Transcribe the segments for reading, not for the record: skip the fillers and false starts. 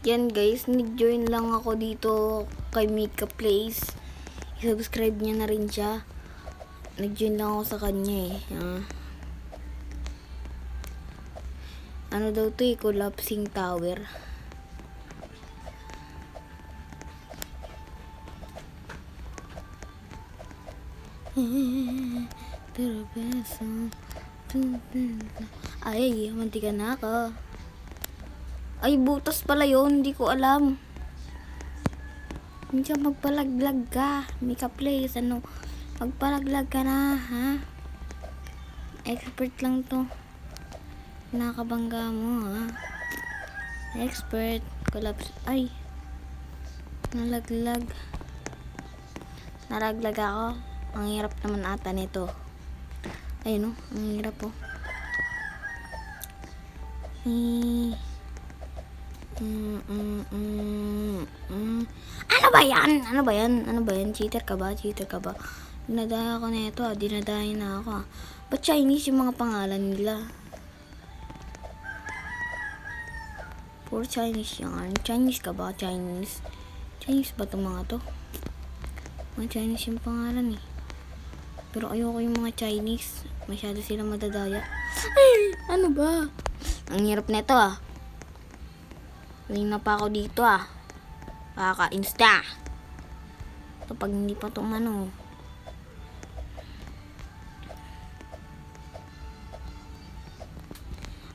Yan guys, nag-join lang ako dito kay Mika Place. I-subscribe niya na rin siya. Nag-join lang ako sa kanya eh. Ano daw to eh, collapsing tower. Ay, mantika na ako. Ay, butas pala yun. Hindi ko alam. Hindi ka magpalaglag ka. Mika Place, ano? Magpalaglag ka na, ha? Expert lang to. Nakabangga mo, ha? Expert. Collapse. Ay. Nalaglag. Nalaglag ako. Ang hirap naman ata nito. Ayun, no? Ang hirap, po. Ano ba yan? Ano ba yan? Ano ba yan? Cheater ka ba? Cheater ka ba? Dinadaya ko na ito, ah. Dinadaya na ako, ah. Ba't Chinese yung mga pangalan nila? Puro Chinese yan. Chinese ka ba? Chinese? Chinese ba itong mga to? Mga Chinese yung pangalan, eh. Pero ayoko yung mga Chinese. Masyado sila madadaya. Ay! Ano ba? Ang hirap nito, ah. Huling na pa ako dito, ah. Kaka-insta. Ito pag hindi pa itong ano.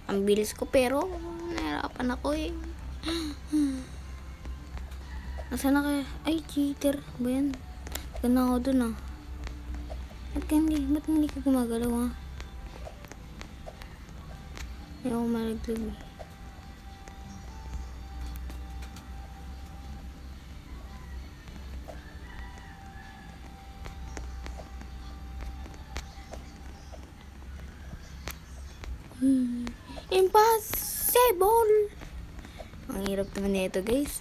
Ang bilis ko pero nahirapan ako eh. Nasaan na kaya? Ay, cheater. Ba yan? Ganda ako dun, ah. Ba't hindi ka gumagalaw, ah? Ayaw ko malaglag, eh. Impossible! Ang hirap naman nito, guys.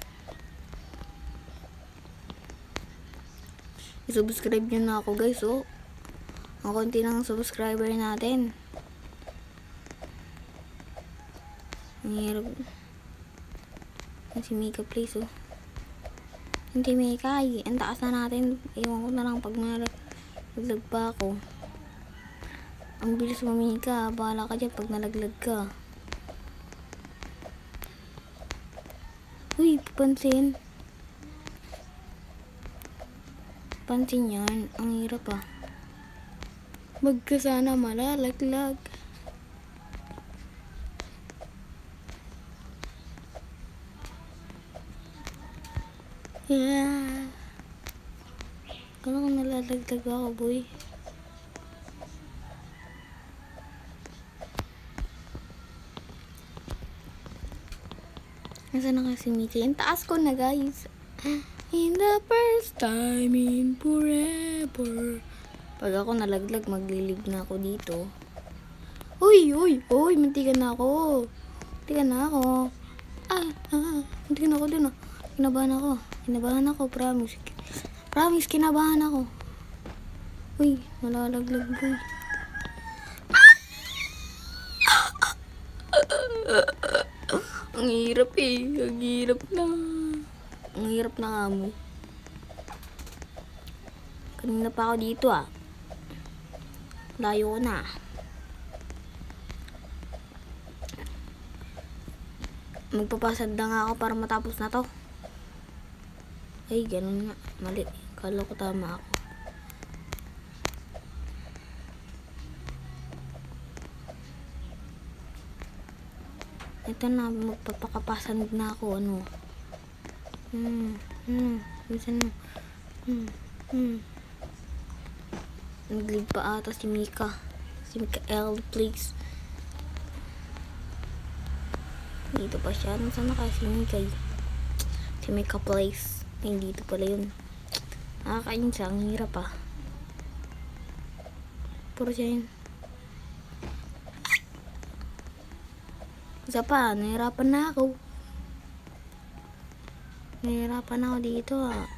I-subscribe nyo na ako, guys, oh. Ang konti ng subscriber natin. Ang hirap. Si Mika Place, oh. Hindi Mika, eh. Ang taas na natin. Ewan ko na lang pag nalaglag pa ako. Ang bilis mo, Mika. Bahala ka dyan pag nalaglag ka. Uy, pansin. Pansin yan. Ang hirap, ah. Wag ka sana malalaglag. Yeah. Kala ko nalalaglag ako, boy. Nasaan na kasi Mika? Ang taas ko na, guys. In the first time in forever. Pag ako nalaglag, maglilib na ako dito. Uy, muntikan na ako. Muntikan ako dun, ah. Kinabahan ako, promise. Promise, kinabahan ako. Uy, nalalaglag, boy. Ang hirap, eh. Ang hirap na. Ang hirap na nga mo. Kanina pa ako dito, ah. Layo ko na. Magpapasad na nga ako para matapos na to. Ay, ganun nga. Mali. Kala ko tama ako. Ito na, magpapakapasad na ako, ano. Minsan na. Nag-leave pa ata si Mika. Si Mikael, please. Dito pa siya. Nasaan na kasi si Mika? Si Mika Place. Ay, dito pala yun. Nakakainsa. Ang hirap, ah. Puro siya yun. Isa pa, nahirapan na ako. Nahirapan ako dito, ah.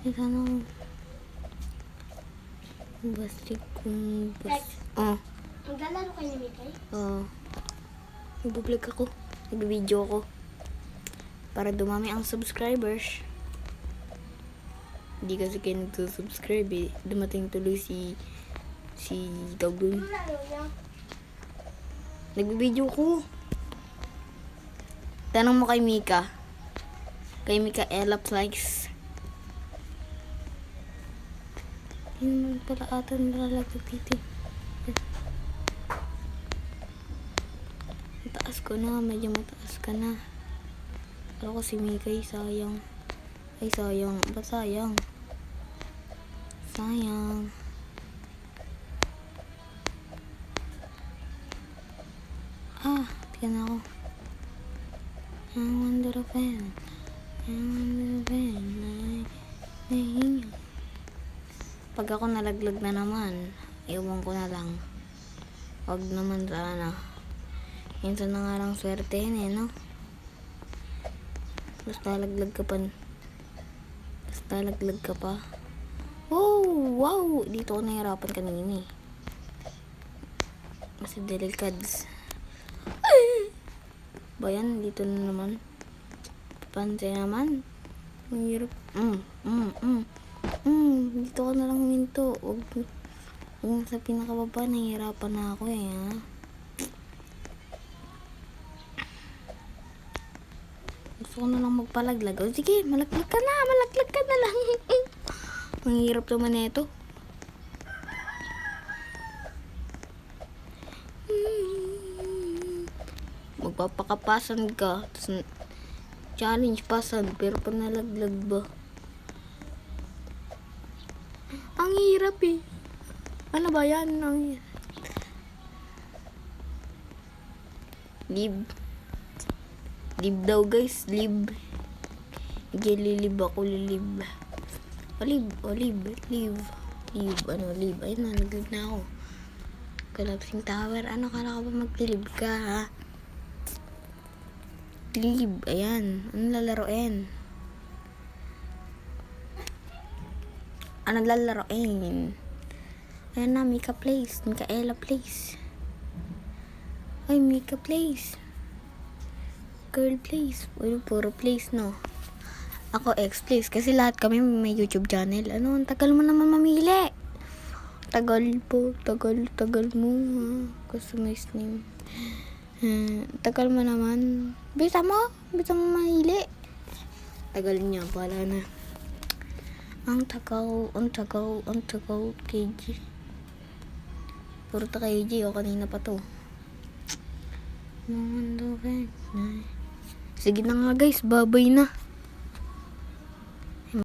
Ito na. Basta kung Oh. Maglalaro kayo ni Mikay? Nagbablog ako. Nagbibideo ako. Para dumami ang subscribers. Hindi kasi kayo nagsusubscribe eh. Dumating tuloy si Tawdun. Nagbibideo ko. Tanong mo kay Mika. Kay Mika Ella Likes. Hindi naman pala ata nalalagay dito. Mataas ko na. Medyo mataas ka na. Alam ko si Mika ay sayang. Ay sayang. Ba't sayang? Sayang. Tignan ako. I wonder if pag ako nalaglag na naman, iwan ko na lang. Wag naman sana. Minsan na nga lang swerte yun eh, no? Basta laglag ka pa. Wow! Dito ako nahirapan kanina eh. Kasi delikads. Bayan, dito na naman. Pansay naman. Ang hirap. Dito ko na lang huminto. Huwag sa pinakababa. Nahihirapan na ako eh. Ha? Gusto ko na lang magpalaglag. O sige, malaglag ka na lang. Ang hirap naman ito. Magpapakapasan ka. Tapos challenge pasan. Pero pa nalaglag ba? Ang hirap eh. Ano ba yan? Live daw guys. Live. Lilib ako. Live. Live. Ayun na, naglig na ako. Collapsing tower. Ano, kala ka ba maglilib ka, ha? Live. Ayan. Ano lalaroin? Ayan na, Mika Place. Mikaela Place. Ay, Mika Place. Girl Place. Uy, puro place, no? Ako X Place. Kasi lahat kami may YouTube channel. Ano, ang tagal mo naman mamili. Tagal mo, ha? Customize name. Tagal mo naman. Bisa mo mamili. Tagal niya, wala na. Ang tagaw, KG. Puro ta KG, o kanina pa to. Sige na nga guys, babay na.